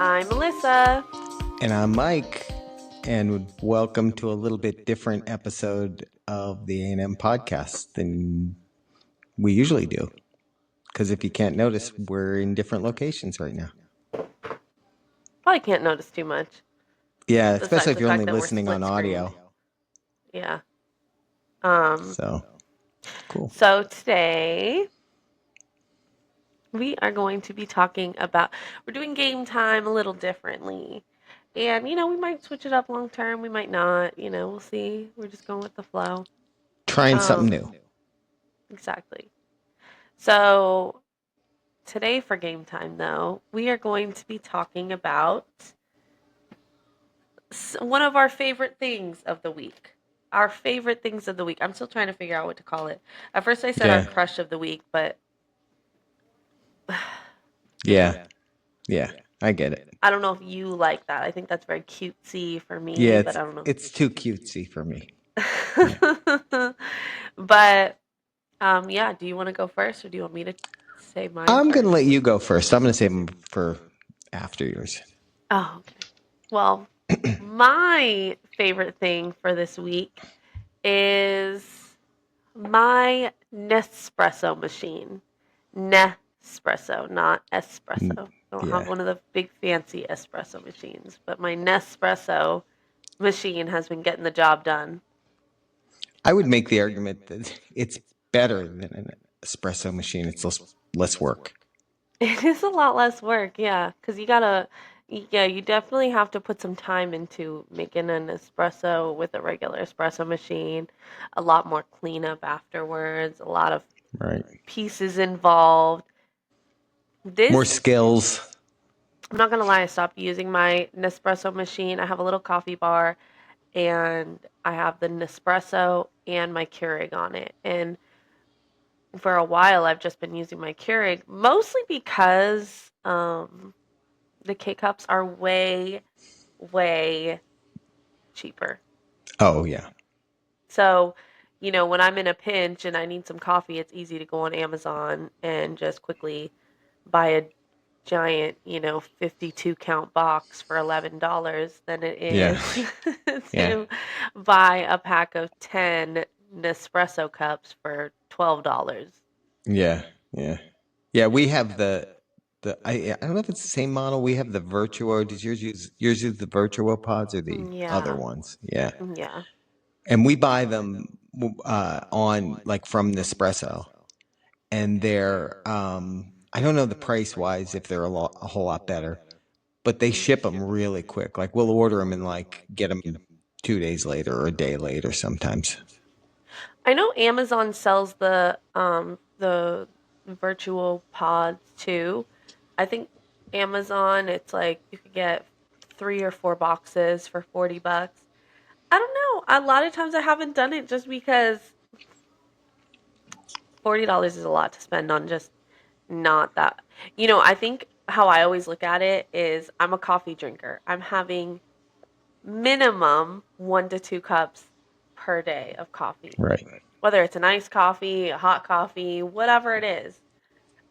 I'm Melissa. And I'm Mike, and welcome to a little bit different episode of the A&M podcast than we usually do. Because if you can't notice, we're in different locations right now. Probably can't notice too much Yeah, especially besides if the you're fact only that we're listening on split screened. audio. Yeah. Um, So, cool. so today we are going to be talking about, we're doing game time a little differently. And, we might switch it up long term. We might not. We'll see. We're just going with the flow. Trying something Um, new. exactly. So today for game time, though, we are going to be talking about one of our favorite things of the week. Our favorite things of the week. I'm still trying to figure out what to call it. At first, I said our Yeah. crush of the week, but Yeah. Yeah. I get it. I don't know if you like that. I think that's very cutesy for me, Yeah, but I don't know. it's too cutesy for me. Yeah. But yeah. Do you want to go first, or do you want me to say mine I'm first? going to let you go first. I'm going to save them for after yours. Oh, okay. Well, my favorite thing for this week is my Nespresso machine. Nespresso, not espresso. I don't have Yeah. one of the big fancy espresso machines, but my Nespresso machine has been getting the job done. I would make the argument that it's better than an espresso machine. It's less work. It is a lot less work, yeah, because you definitely have to put some time into making an espresso with a regular espresso machine. A lot more cleanup afterwards, a lot of Right. pieces involved. More This skills. I'm not gonna lie, I stopped using my Nespresso machine. I have a little coffee bar and I have the Nespresso and my Keurig on it. And for a while I've just been using my Keurig mostly because the K cups are way, way cheaper. Oh, yeah. So, when I'm in a pinch and I need some coffee, it's easy to go on Amazon and just quickly buy a giant, 52 count box for $11 than it Yeah. is Yeah. to buy a pack of 10 Nespresso cups for $12. Yeah. Yeah. Yeah. We have I don't know if it's the same model. We have the Virtuo. Does yours use the Virtuo pods or the other Yeah. ones? Yeah. Yeah. And we buy them on like from Nespresso, and they're I don't know the price wise if they're a whole lot better, but they ship them really quick. Like we'll order them and like get them 2 days later or a day later sometimes. I know Amazon sells the virtual pods too. I think Amazon, it's like you could get 3 or 4 boxes for $40. I don't know. A lot of times I haven't done it just because $40 is a lot to spend on just not that. I think how I always look at it is I'm a coffee drinker. I'm having minimum 1 to 2 cups per day of coffee. Right. Whether it's an iced coffee, a hot coffee, whatever it is,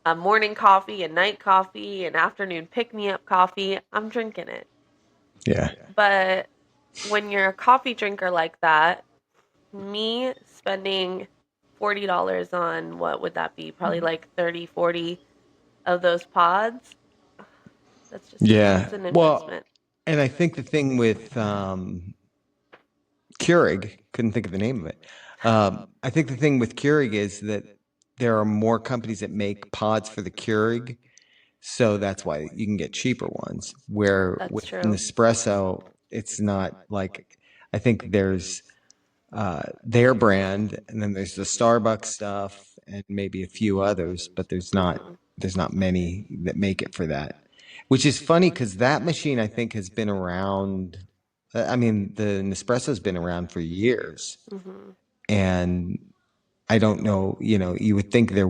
a morning coffee, a night coffee, an afternoon pick me up coffee, I'm drinking it. Yeah. But when you're a coffee drinker like that, me spending $40 on what would that be? Probably like 30, 40 of those pods. Yeah. It's an Well, investment. and I think the thing with Keurig, couldn't think of the name of it. I think the thing with Keurig is that there are more companies that make pods for the Keurig, so that's why you can get cheaper ones. Where That's with true. Nespresso, it's not like I think there's their brand, and then there's the Starbucks stuff, and maybe a few others, but there's not many that make it for that. Which is funny because that machine I think has been around. I mean, the Nespresso's been around for years, Hmm. and I don't know. You would think it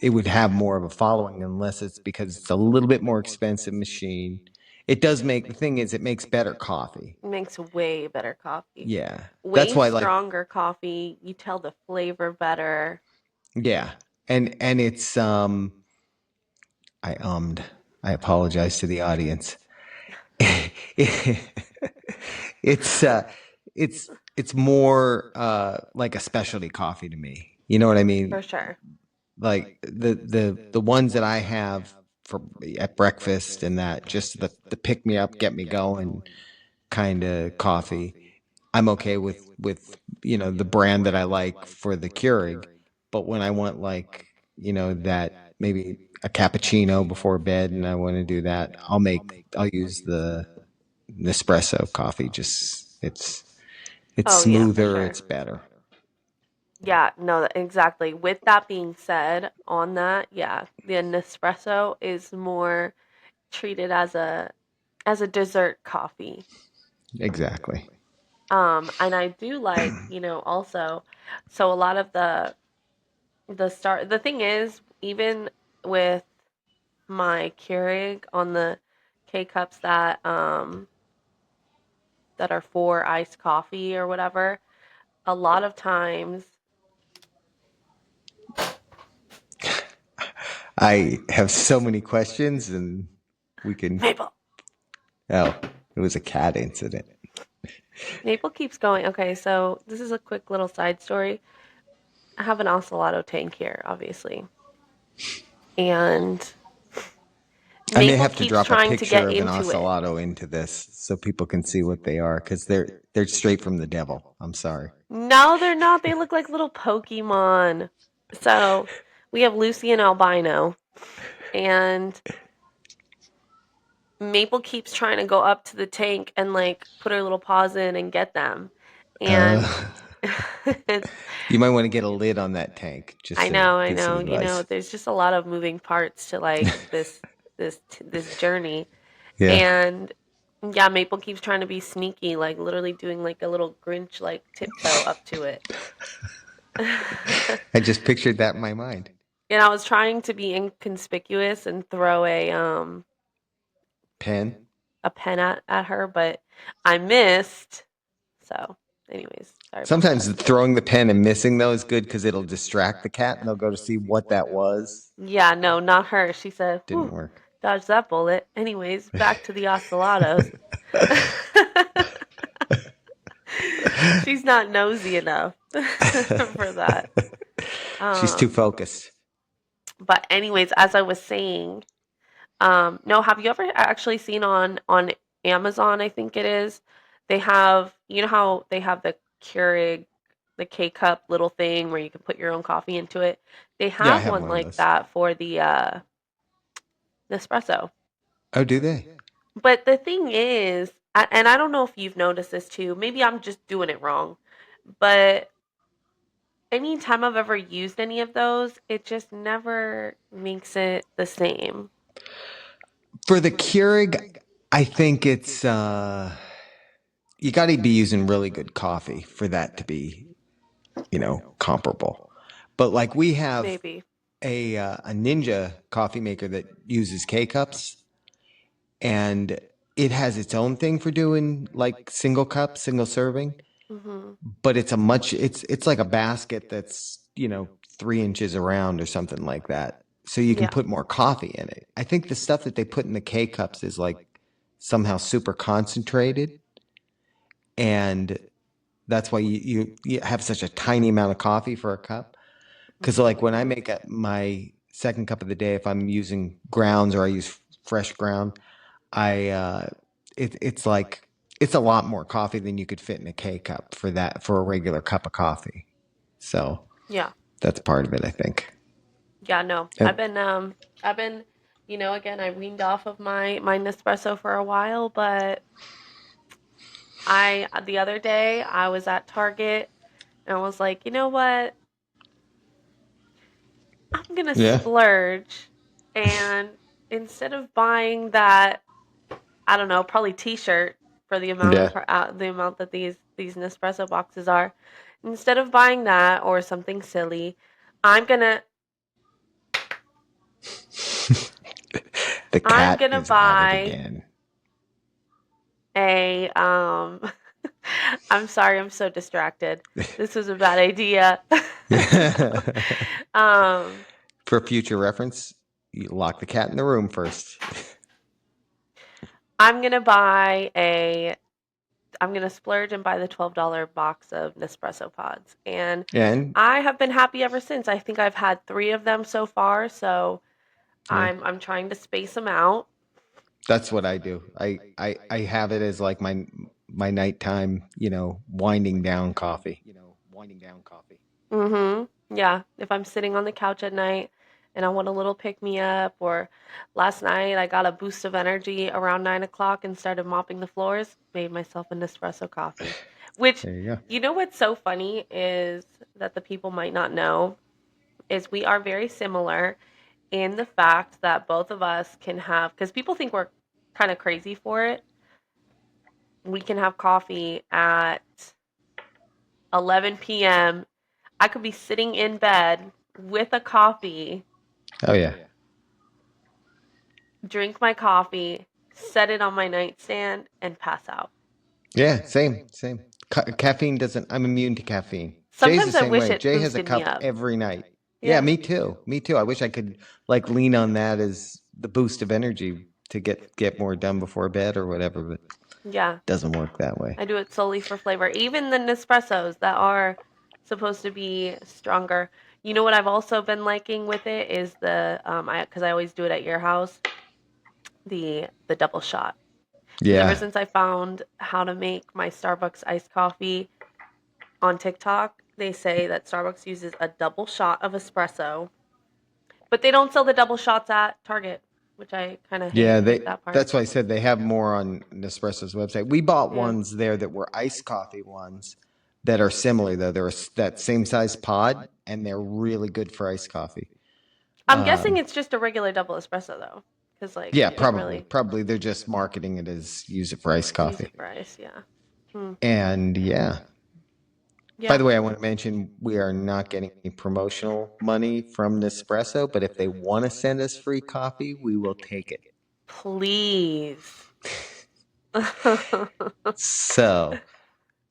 would have more of a following, unless it's because it's a little bit more expensive machine. It does make the thing is it makes better coffee. Makes way better coffee. Yeah, that's Way why like stronger coffee. You tell the flavor better. yeah, and it's I apologize to the audience. it's it's more like a specialty coffee to me. You know what I For mean? sure. Like the ones that I have for at breakfast and that just the pick me up, get me going kind of coffee. I'm okay with the brand that I like for the Keurig, but when I want like that maybe a cappuccino before bed and I want to do that, I'll use the Nespresso coffee. Just it's Oh yeah, for smoother, sure. it's better. Yeah, no, exactly. With that being said, on that, yeah, the Nespresso is more treated as a dessert coffee. Exactly. And I do like, also, so a lot of the thing is, even with my Keurig on the K cups that are for iced coffee or whatever, a lot of times, I have so many questions, and we can. Maple. Oh, it was a cat incident. Maple keeps going. Okay, so this is a quick little side story. I have an ocelotto tank here, obviously. And I may Maple have to keeps drop a trying to picture get of an into it. ocelotto into this so people can see what they are because they're straight from the devil. I'm sorry. No, they're not. They look like little Pokemon. So we have Lucy and Albino, and Maple keeps trying to go up to the tank and like put her little paws in and get them. And Uh, it's, you might want to get a lid on that tank just to I give some know, advice. there's just a lot of moving parts to like this journey. Yeah, And yeah, Maple keeps trying to be sneaky, like literally doing like a little Grinch like tiptoe up to it. I just pictured that in my mind. And I was trying to be inconspicuous and throw Pen. a pen at her, but I missed. So, anyways, sorry about that. Sometimes throwing the pen and missing though is good because it'll distract the cat and they'll go to see what that was. Yeah, no, not her. She said, Didn't "Whew, work. dodged that bullet." Anyways, back to the ocellatos. She's not nosy enough for that. She's too Um, focused. but anyways, as I was saying, no, have you ever actually seen on Amazon, I think it is, they have, you know how they have the Keurig, the K cup little thing where you can put your own coffee into it? They Yeah, I have have one one of like those. that for the Nespresso. Oh, do they? But the thing is, and I don't know if you've noticed this too, maybe I'm just doing it wrong, but anytime I've ever used any of those, it just never makes it the same. For the Keurig, I think it's you got to be using really good coffee for that to be, comparable. But like we have Maybe. a Ninja coffee maker that uses K cups, and it has its own thing for doing like single cup, single serving. Hmm. But it's like a basket that's 3 inches around or something like that. So you can Yeah. put more coffee in it. I think the stuff that they put in the K cups is like somehow super concentrated, and that's why you have such a tiny amount of coffee for a cup. Because like when I make my second cup of the day, if I'm using grounds or I use fresh ground, I it's like it's a lot more coffee than you could fit in a K cup for a regular cup of coffee. So Yeah. that's part of it, I think. Yeah, no. Yep. I've been, again, I weaned off of my Nespresso for a while, but the other day I was at Target and I was like, "You know what? I'm gonna Yeah. splurge." And instead of buying that, I don't know, probably T-shirt for Yeah. the amount that these Nespresso boxes are, instead of buying that or something silly, I'm gonna The I'm cat gonna is at it buy again. a I'm sorry, I'm so distracted. This was a bad idea. um For future reference, you lock the cat in the room first. I'm gonna buy a. I'm gonna splurge and buy the $12 box of Nespresso pods, and And I have been happy ever since. I think I've had 3 of them so far, so yeah, I'm trying to space them out. that's what I do. I have it as like my nighttime, winding down coffee. Yeah, if I'm sitting on the couch at night and I want a little pick me up, or last night I got a boost of energy around 9 o'clock and started mopping the floors, made myself an espresso coffee. Which, There you go. you know what's so funny is that the people might not know is we are very similar in the fact that both of us can have, because people think we're kind of crazy for it, we can have coffee at 11 p.m. I could be sitting in bed with a coffee, Oh yeah. drink my coffee, set it on my nightstand, and pass out. Yeah, same. Caffeine doesn't, I'm immune to caffeine. Jay's the Sometimes I same wish way. it Jay has a boosted me cup up. every night. Yeah, Yeah. me too. Me too. I wish I could like lean on that as the boost of energy to get more done before bed or whatever, but Yeah. doesn't work that way. I do it solely for flavor. Even the Nespressos that are supposed to be stronger. You know what I've also been liking with it is the because I always do it at your house, the double shot. Because ever Yeah. since I found how to make my Starbucks iced coffee on TikTok, they say that Starbucks uses a double shot of espresso, but they don't sell the double shots at Target, which I kind of hate Yeah, they that part. that's why I said they have more on Nespresso's website. We bought Yeah. ones there that were iced coffee ones that are similar though. They're that same size pod and they're really good for iced coffee. I'm guessing Um, it's just a regular double espresso though, because like yeah, you can't probably. really Probably they're just marketing it as use it for iced use it coffee. for ice. Yeah. Hmm. And yeah. By Yeah. the way, I want to mention we are not getting any promotional money from Nespresso, but if they want to send us free coffee, we will take it. Please. So,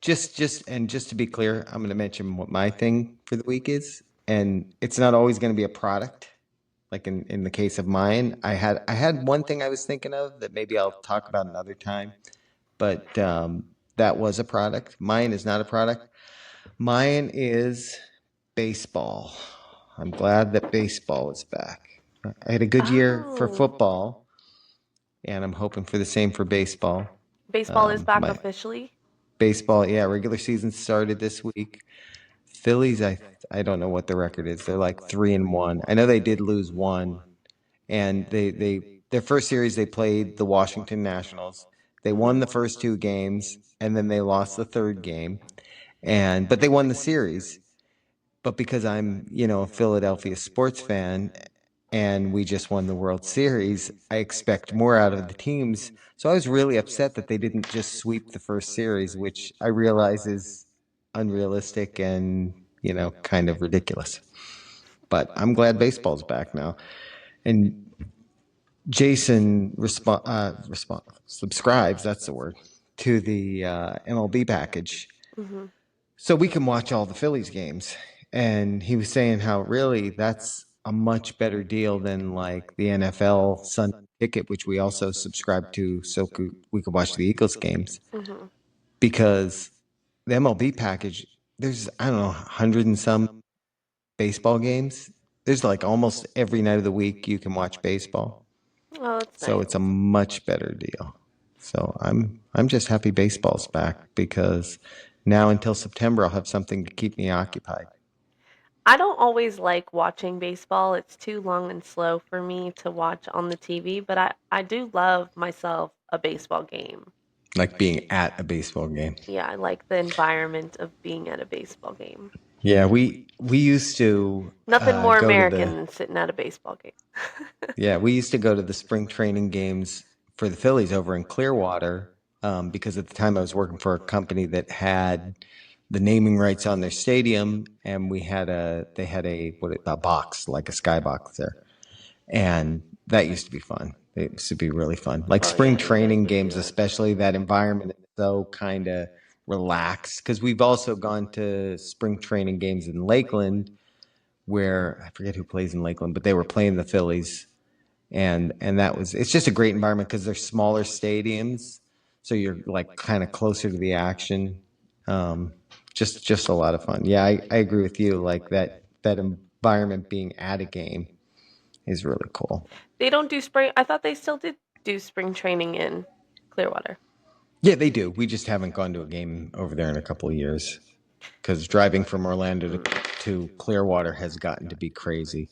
just to be clear, I'm going to mention what my thing for the week is, and it's not always going to be a product. Like in the case of mine, I had one thing I was thinking of that maybe I'll talk about another time, but that was a product. Mine is not a product. Mine is baseball. I'm glad that baseball is back. I had a good year for Oh. football, and I'm hoping for the same for baseball. Baseball is back My officially. baseball, yeah, regular season started this week. Phillies, I don't know what the record is. They're like 3-1. I know they did lose one, and they their first series they played the Washington Nationals. They won the first two games, and then they lost the third game, and but they won the series. But because I'm, a Philadelphia sports fan and we just won the World Series, I expect more out of the teams. So I was really upset that they didn't just sweep the first series, which I realize is unrealistic and, kind of ridiculous. But I'm glad baseball's back now. And Jason subscribes, that's the word, to the MLB package Hmm. so we can watch all the Phillies games. And he was saying how really that's a much better deal than like the NFL Sunday ticket, which we also subscribe to so we could watch the Eagles games. Hmm. Because the MLB package, there's, I don't know, 100 and some baseball games. There's like almost every night of the week you can watch baseball. Oh, that's So nice. it's a much better deal. So I'm just happy baseball's back because now until September I'll have something to keep me occupied. I don't always like watching baseball. It's too long and slow for me to watch on the TV, but I do love myself a baseball game. Like being at a baseball game. Yeah, I like the environment of being at a baseball game. Yeah, we used to Nothing more go to American the than sitting at a baseball game. yeah we used to go to the spring training games for the Phillies over in Clearwater because at the time I was working for a company that had the naming rights on their stadium, and they had a box like a skybox there, and that used to be fun. It used to be really fun. Like Oh spring yeah, you guys training would do games, that. especially that environment is so kind of relaxed. Because we've also gone to spring training games in Lakeland, where I forget who plays in Lakeland, but they were playing the Phillies, and that was it's just a great environment because they're smaller stadiums, so you're like kind of closer to the action. Um, just a lot of fun. Yeah, I agree with you. Like that environment being at a game is really cool. They don't do spring. I thought they still did do spring training in Clearwater. Yeah, they do. We just haven't gone to a game over there in a couple of years because driving from Orlando to Clearwater has gotten to be crazy.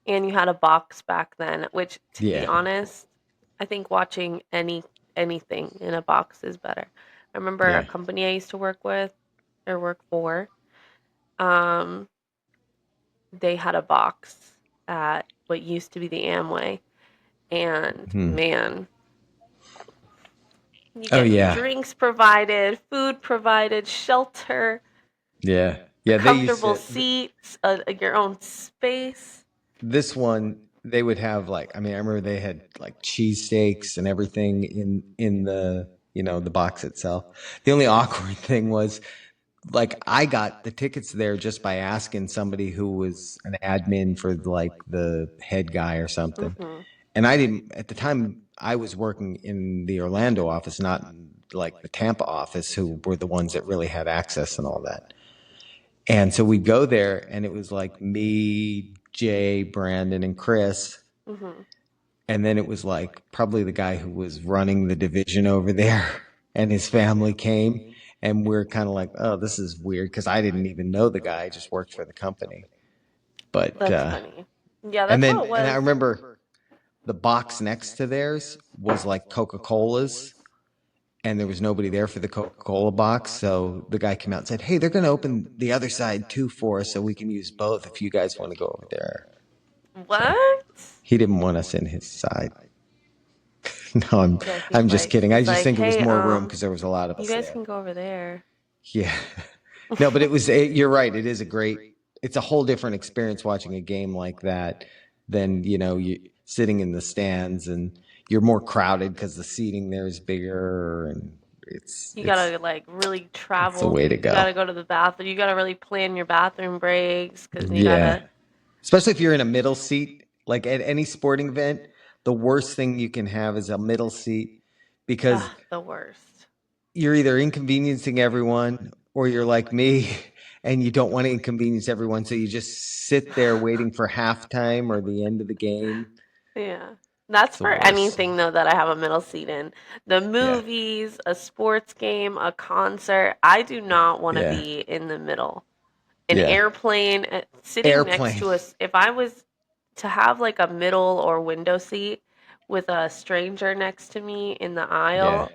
And you had a box back then, which, to be Yeah. honest, I think watching anything in a box is better. I remember a Yeah. company I used to work with or work for. Um, they had a box at what used to be the Amway, and Hmm. man, you Oh get yeah. drinks provided, food provided, shelter, Yeah. Yeah, they used comfortable to seats, your own space. this one they would have like I mean I remember they had like cheesesteaks and everything in the the box itself. The only awkward thing was like I got the tickets there just by asking somebody who was an admin for like the head guy or something. Hmm. And I didn't at the time I was working in the Orlando office, not in, like the Tampa office, who were the ones that really had access and all that. And so we go there, and it was like me, Jay, Brandon, and Chris. Hmm. And then it was like probably the guy who was running the division over there and his family came. And we're kind of like, oh, this is weird because I didn't even know the guy. I just worked for the company. But, That's funny. Yeah, and that's how then, it and I was. remember the box next to theirs was like Coca Cola's, and there was nobody there for the Coca Cola box. So the guy came out and said, hey, they're going to open the other side too for us so we can use both if you guys want to go over there. So What? he didn't want us in his side. No, Yeah, I'm just kidding. I he's just like, think it was hey, more room because there was a lot of you us guys there. can go over there. Yeah. No, but you're right. It is a great, it's a whole different experience watching a game like that than, you sitting in the stands, and you're more crowded because the seating there is bigger, and You gotta like really it's the travel. way to You gotta go. go to the bathroom. You gotta really plan your bathroom breaks because you Yeah. gotta. Especially if you're in a middle seat, like at any sporting event, the worst thing you can have is a middle seat because The worst. you're either inconveniencing everyone or you're like me and you don't want to inconvenience everyone. So you just sit there waiting for halftime or the end of the game. Yeah. That's It's the for worst. anything though that I have a middle seat in. The Yeah. movies, a sports game, a concert. I do not want to Yeah. be in the middle. An Yeah. airplane, sitting next Airplane. to us. If I was to have like a middle or window seat with a stranger next to me in the Yeah. aisle,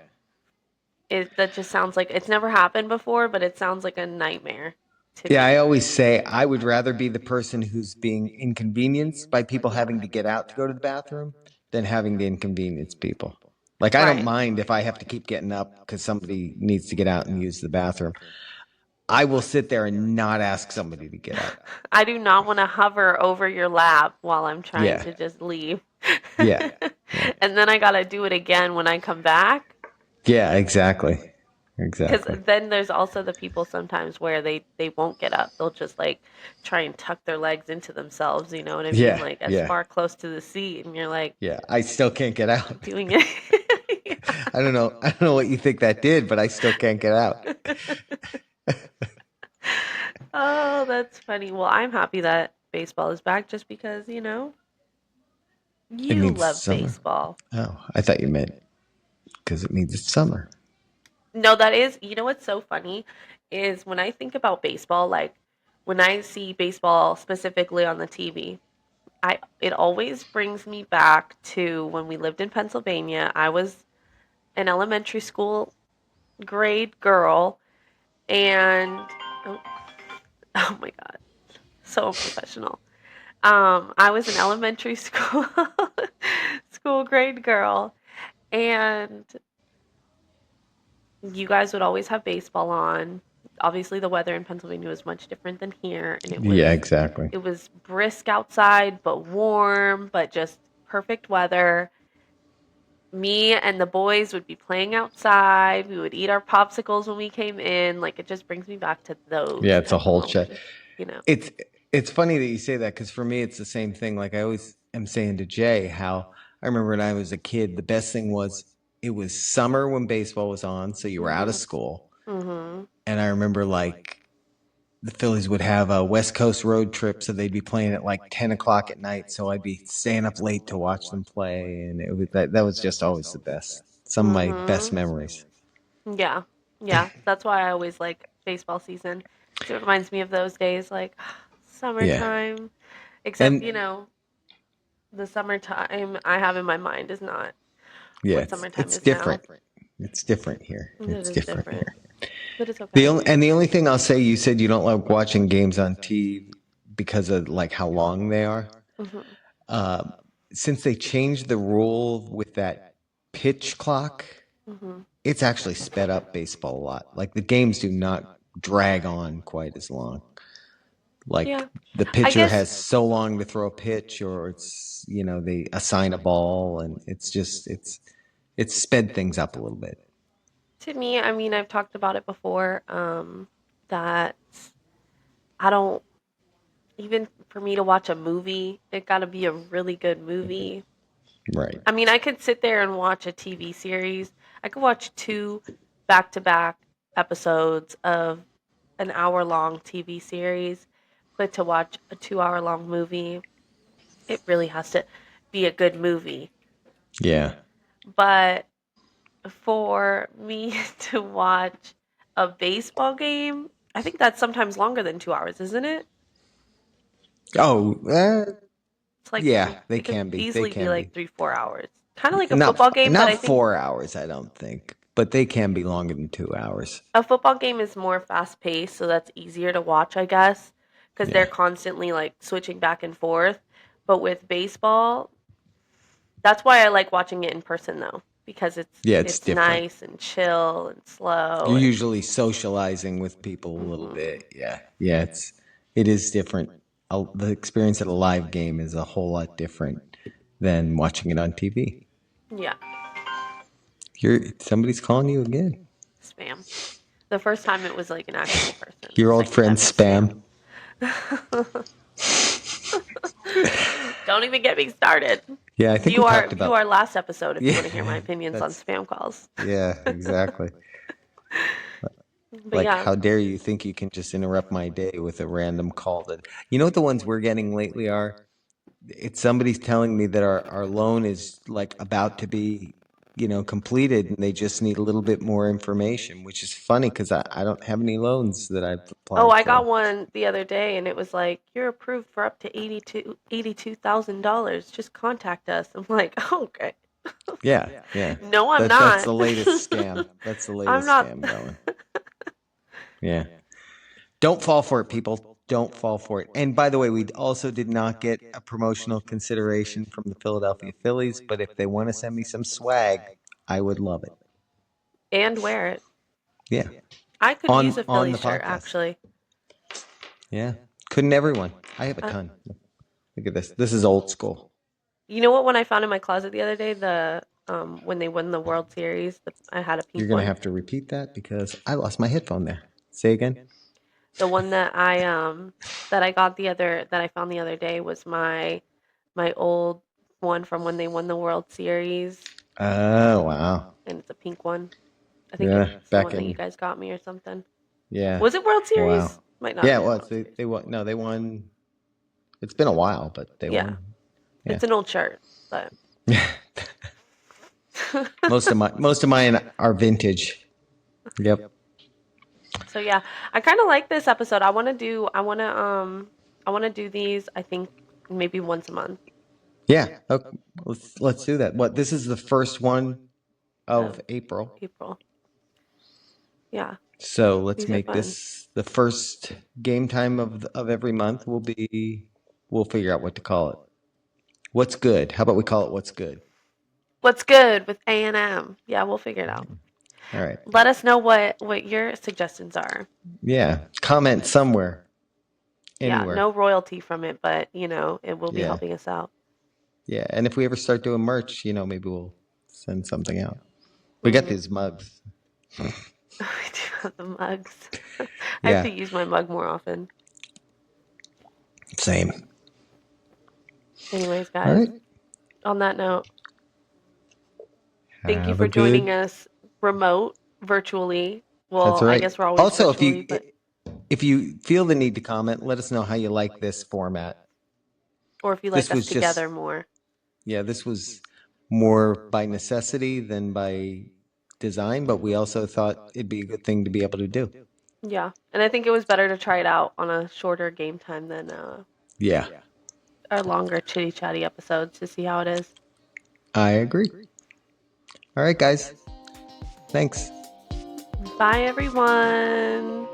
that just sounds like it's never happened before, but it sounds like a nightmare to Yeah. I me. always say I would rather be the person who's being inconvenienced by people having to get out to go to the bathroom than having to inconvenience people. Like, I don't Right. mind if I have to keep getting up because somebody needs to get out and use the bathroom. I will sit there and not ask somebody to get out. I do not want to hover over your lap while I'm trying Yeah. to just leave. Yeah. Yeah. And then I gotta do it again when I come back. Yeah, exactly. Because Exactly. then there's also the people sometimes where they won't get up. They'll just like try and tuck their legs into themselves, you know what I mean? Yeah. Like as Yeah. far close to the seat, and you're like Yeah. I still can't get out. doing it. I don't know. I don't know what you think that did, but I still can't get out. Oh, that's funny. Well, I'm happy that baseball is back just because, It you means love summer. baseball. Oh, I thought you meant because it means it's summer. No, that is, what's so funny is when I think about baseball, like when I see baseball specifically on the TV, it always brings me back to when we lived in Pennsylvania. I was an elementary school grade girl, and oh, oh my God, so unprofessional. I was an elementary school school grade girl, and you guys would always have baseball on. Obviously, the weather in Pennsylvania was much different than here, and it Yeah, was exactly. it was brisk outside, but warm, but just perfect weather. Me and the boys would be playing outside. We would eat our popsicles when we came in. Like it just brings me back to those Yeah, it's a type of whole chat. moments. It's funny that you say that because for me it's the same thing. Like I always am saying to Jay how I remember when I was a kid, the best thing was it was summer when baseball was on, so you were out of school. Mm-hmm. And I remember like the Phillies would have a West Coast road trip, so they'd be playing at like 10 o'clock at night. So I'd be staying up late to watch them play, and that was just always the best. Some of my best Mm-hmm. memories. Yeah. Yeah. That's why I always like baseball season. 'Cause it reminds me of those days, like Yeah, summertime. Except, and the summertime I have in my mind is not yeah, what summertime it's is now. different. It's different here. It It's is different different, here. but it's okay. The only thing I'll say, you said you don't like watching games on TV because of like how long they are. Hmm. Uh, since they changed the rule with that pitch clock, Hmm. it's actually sped up baseball a lot. Like the games do not drag on quite as long. Like Yeah. the I pitcher guess has so long to throw a pitch, or it's they assign a ball, and it's sped things up a little bit. to me, I mean, I've talked about it before, that I don't even for me to watch a movie, it got to be a really good movie. Right. I mean, I could sit there and watch a TV series. I could watch two back-to-back episodes of an hour-long TV series, but to watch a 2-hour-long movie, it really has to be a good movie. Yeah. But for me to watch a baseball game, I think that's sometimes longer than 2 hours, isn't it? Oh, It's like yeah. They it could can be. They easily be can like be. 3, 4 hours. Kind of like a football Not game, but not I think 4 hours, I don't think, but they can be longer than 2 hours. a football game is more fast paced, so that's easier to watch, I guess, because they're Yeah. constantly like switching back and forth. But with baseball, that's why I like watching it in person though, because it's Yeah, it's it's different. nice and chill and slow You're and usually socializing with people a little mhm. bit. Yeah. Yeah, it is different. The experience at a live game is a whole lot different than watching it on TV. Yeah, Somebody's calling you again. spam. The first time it was like an actual person. The Your old second friend time it was spam. Spam. Don't even get me started. Yeah, I think we talked View about. our last episode if you Yeah, want to hear my opinions on that's spam calls. yeah, exactly. But Like, yeah. how dare you think you can just interrupt my day with a random call? That you know what the ones we're getting lately are? It's somebody's telling me that our loan is like about to be, completed, and they just need a little bit more information, which is funny because I don't have any loans that I've Oh, applied I got for. one the other day and it was like, you're approved for up to $82,000. Just contact us. I'm like, oh, okay. Yeah, yeah. No, I'm That's not. the latest scam. That's the I'm latest not. scam going. Yeah. Don't fall for it, people. Don't fall for it. And by the way, we also did not get a promotional consideration from the Philadelphia Phillies, but if they want to send me some swag, I would love it. And wear it. Yeah. I could use a On Philly the shirt, podcast. actually. Yeah. Couldn't everyone? I have a Uh, ton. Look at this. This is old school. you know what one I found in my closet the other day? When they won the World Series, I had a You're pink going to one. have to repeat that because I lost my headphone there. Say again. The one that I found the other day was my old one from when they won the World Series, Oh, wow. and it's a pink one. I think Yeah. it's the Back one that you in, guys got me or something. yeah. Was it World Wow. Series? Might not have Yeah, it been was. World Series. They won. No, they won. It's been a while, but they Yeah, won. Yeah. it's an old shirt, but Most of mine are vintage. Yep. so yeah, I kind of like this episode. I want to do these. I think maybe once a month Yeah. Okay. Let's do that. What? This is the first one of of April. April. Yeah, So let's these are make fun. this the first game time of every month. We'll figure out what to call it. What's good? How about we call it what's good? What's good with A&M? Yeah, we'll figure it out. All right. Let us know what your suggestions are. Yeah. Comment somewhere, Yeah, anywhere. no royalty from it, but it will be Yeah. helping us out. Yeah. And if we ever start doing merch, maybe we'll send something out. We got Hmm. these mugs. We do have the mugs. I have Yeah. to use my mug more often. Same. Anyways, All guys, right. on that note, thank you Have a for joining good. us remote, virtually. That's Well, all I right. guess we're always Also, virtually, but if you feel the need to comment, let us know how you like this format. or if you like This us was just together more. Yeah, this was more by necessity than by design, but we also thought it'd be a good thing to be able to do. Yeah. And I think it was better to try it out on a shorter game time than Yeah, our longer chitty chatty episodes to see how it is. I agree. All right, guys. Thanks. Bye, everyone.